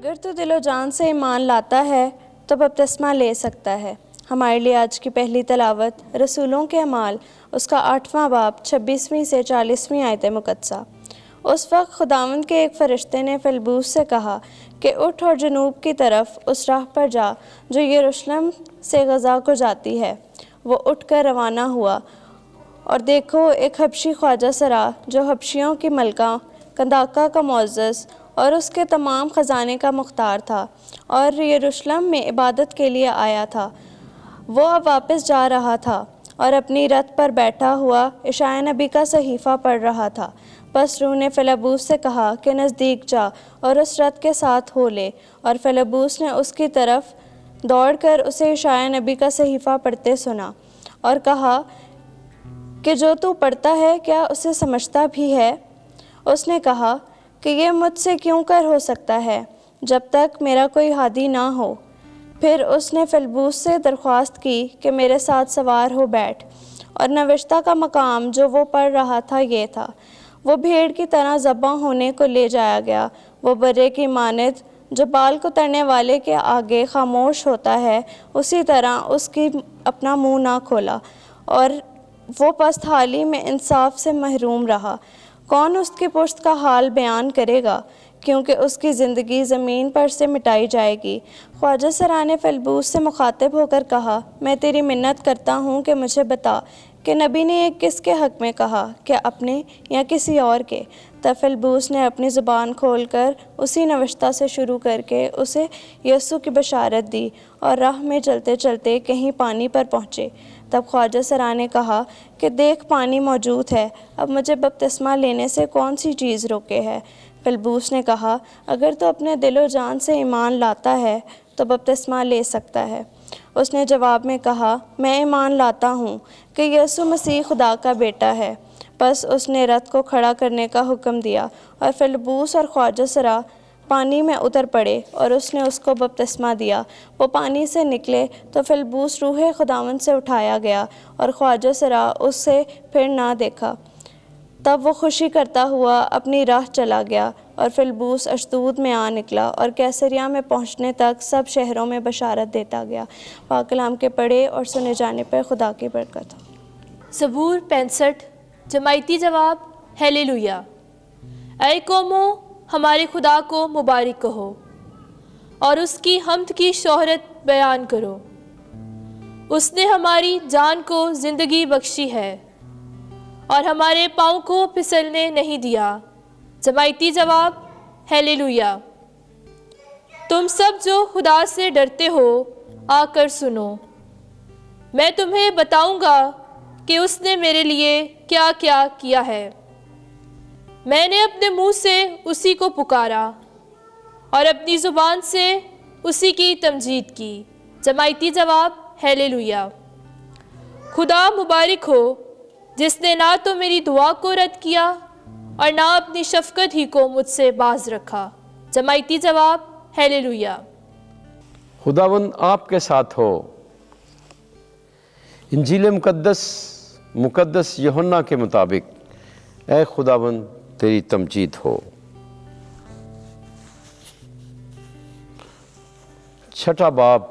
اگر تو دل و جان سے ایمان لاتا ہے تو بپتسمہ لے سکتا ہے۔ ہمارے لیے آج کی پہلی تلاوت رسولوں کے اعمال اس کا 8واں باب 26ویں سے 40ویں آیت مقدسہ۔ اس وقت خداوند کے ایک فرشتے نے فیلبوس سے کہا کہ اٹھ اور جنوب کی طرف اس راہ پر جا جو یروشلم سے غزہ کو جاتی ہے۔ وہ اٹھ کر روانہ ہوا، اور دیکھو ایک حبشی خواجہ سرا جو حبشیوں کی ملکہ کنداکا کا معزز اور اس کے تمام خزانے کا مختار تھا اور یروشلم میں عبادت کے لیے آیا تھا، وہ اب واپس جا رہا تھا اور اپنی رتھ پر بیٹھا ہوا اشعیاء نبی کا صحیفہ پڑھ رہا تھا۔ بس روح نے فیلبوس سے کہا کہ نزدیک جا اور اس رتھ کے ساتھ ہو لے، اور فیلبوس نے اس کی طرف دوڑ کر اسے اشعیاء نبی کا صحیفہ پڑھتے سنا اور کہا کہ جو تو پڑھتا ہے کیا اسے سمجھتا بھی ہے؟ اس نے کہا کہ یہ مجھ سے کیوں کر ہو سکتا ہے جب تک میرا کوئی ہادی نہ ہو۔ پھر اس نے فیلبوس سے درخواست کی کہ میرے ساتھ سوار ہو بیٹھ، اور نوشتہ کا مقام جو وہ پڑھ رہا تھا یہ تھا: وہ بھیڑ کی طرح ذبح ہونے کو لے جایا گیا، وہ برے کی مانند جو بال کترنے والے کے آگے خاموش ہوتا ہے اسی طرح اس کی اپنا منہ نہ کھولا، اور وہ پست حالی میں انصاف سے محروم رہا۔ کون اس کی پشت کا حال بیان کرے گا، کیونکہ اس کی زندگی زمین پر سے مٹائی جائے گی۔ خواجہ سرا نے فیلبوس سے مخاطب ہو کر کہا، میں تیری منت کرتا ہوں کہ مجھے بتا کہ نبی نے یہ کس کے حق میں کہا، کہ اپنے یا کسی اور کے؟ تب فیلبوس نے اپنی زبان کھول کر اسی نوشتہ سے شروع کر کے اسے یسوع کی بشارت دی، اور راہ میں چلتے چلتے کہیں پانی پر پہنچے۔ تب خواجہ سرا نے کہا کہ دیکھ پانی موجود ہے، اب مجھے بپتسمہ لینے سے کون سی چیز روکے ہے؟ فیلبوس نے کہا، اگر تو اپنے دل و جان سے ایمان لاتا ہے تو بپتسمہ لے سکتا ہے۔ اس نے جواب میں کہا، میں ایمان لاتا ہوں کہ یسوع مسیح خدا کا بیٹا ہے۔ بس اس نے رتھ کو کھڑا کرنے کا حکم دیا، اور فیلبوس اور خواجہ سرا پانی میں اتر پڑے، اور اس نے اس کو بپتسمہ دیا۔ وہ پانی سے نکلے تو فیلبوس روح خداوند سے اٹھایا گیا، اور خواجہ سرا اس سے پھر نہ دیکھا۔ تب وہ خوشی کرتا ہوا اپنی راہ چلا گیا، اور فیلبوس اشدود میں آ نکلا اور کیسریا میں پہنچنے تک سب شہروں میں بشارت دیتا گیا۔ پاک کلام کے پڑھے اور سنے جانے پر خدا کی برکت ہو۔ زبور 65 جماعتی جواب: ہیلیلویا! اے قوموں، ہمارے خدا کو مبارک کہو اور اس کی حمد کی شہرت بیان کرو۔ اس نے ہماری جان کو زندگی بخشی ہے اور ہمارے پاؤں کو پھسلنے نہیں دیا۔ جماعتی جواب: ہیلیلویا! تم سب جو خدا سے ڈرتے ہو آ کر سنو، میں تمہیں بتاؤں گا کہ اس نے میرے لیے کیا کیا کیا ہے۔ میں نے اپنے منہ سے اسی کو پکارا اور اپنی زبان سے اسی کی تمجید کی۔ جماعتی جواب: ہیلیلویا! خدا مبارک ہو جس نے نہ تو میری دعا کو رد کیا اور نہ اپنی شفقت ہی کو مجھ سے باز رکھا۔ جماعتی جواب: ہیلیلویا! خداوند آپ کے ساتھ ہو۔ انجیل مقدس یوحنا کے مطابق اے خداوند تیری تمجید ہو۔ 6 باب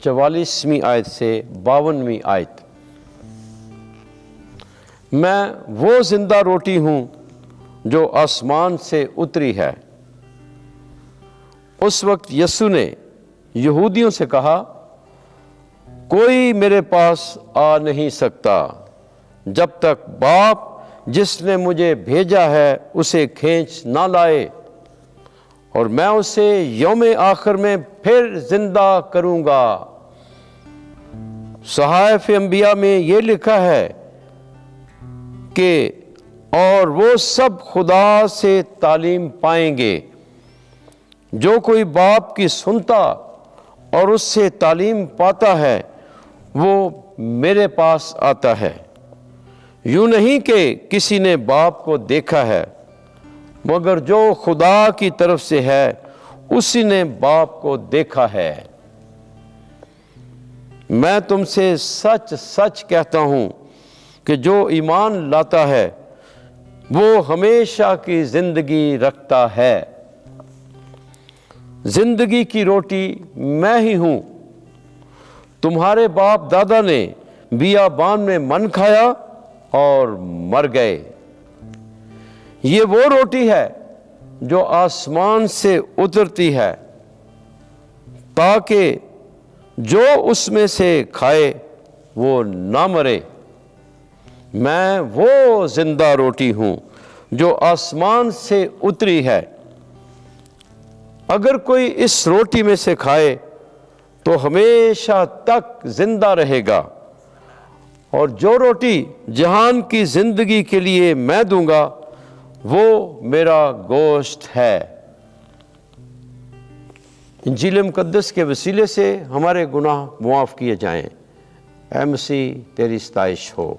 44ویں آیت سے 52ویں آیت۔ میں وہ زندہ روٹی ہوں جو آسمان سے اتری ہے۔ اس وقت یسوع نے یہودیوں سے کہا، کوئی میرے پاس آ نہیں سکتا جب تک باپ جس نے مجھے بھیجا ہے اسے کھینچ نہ لائے، اور میں اسے یوم آخر میں پھر زندہ کروں گا۔ صحائف انبیاء میں یہ لکھا ہے کہ اور وہ سب خدا سے تعلیم پائیں گے۔ جو کوئی باپ کی سنتا اور اس سے تعلیم پاتا ہے وہ میرے پاس آتا ہے۔ یوں نہیں کہ کسی نے باپ کو دیکھا ہے، مگر جو خدا کی طرف سے ہے اسی نے باپ کو دیکھا ہے۔ میں تم سے سچ سچ کہتا ہوں کہ جو ایمان لاتا ہے وہ ہمیشہ کی زندگی رکھتا ہے۔ زندگی کی روٹی میں ہی ہوں۔ تمہارے باپ دادا نے بیابان میں من کھایا اور مر گئے۔ یہ وہ روٹی ہے جو آسمان سے اترتی ہے تاکہ جو اس میں سے کھائے وہ نہ مرے۔ میں وہ زندہ روٹی ہوں جو آسمان سے اتری ہے۔ اگر کوئی اس روٹی میں سے کھائے تو ہمیشہ تک زندہ رہے گا، اور جو روٹی جہان کی زندگی کے لیے میں دوں گا وہ میرا گوشت ہے۔ انجیل مقدس کے وسیلے سے ہمارے گناہ معاف کیے جائیں۔ اے مسیح تیری ستائش ہو۔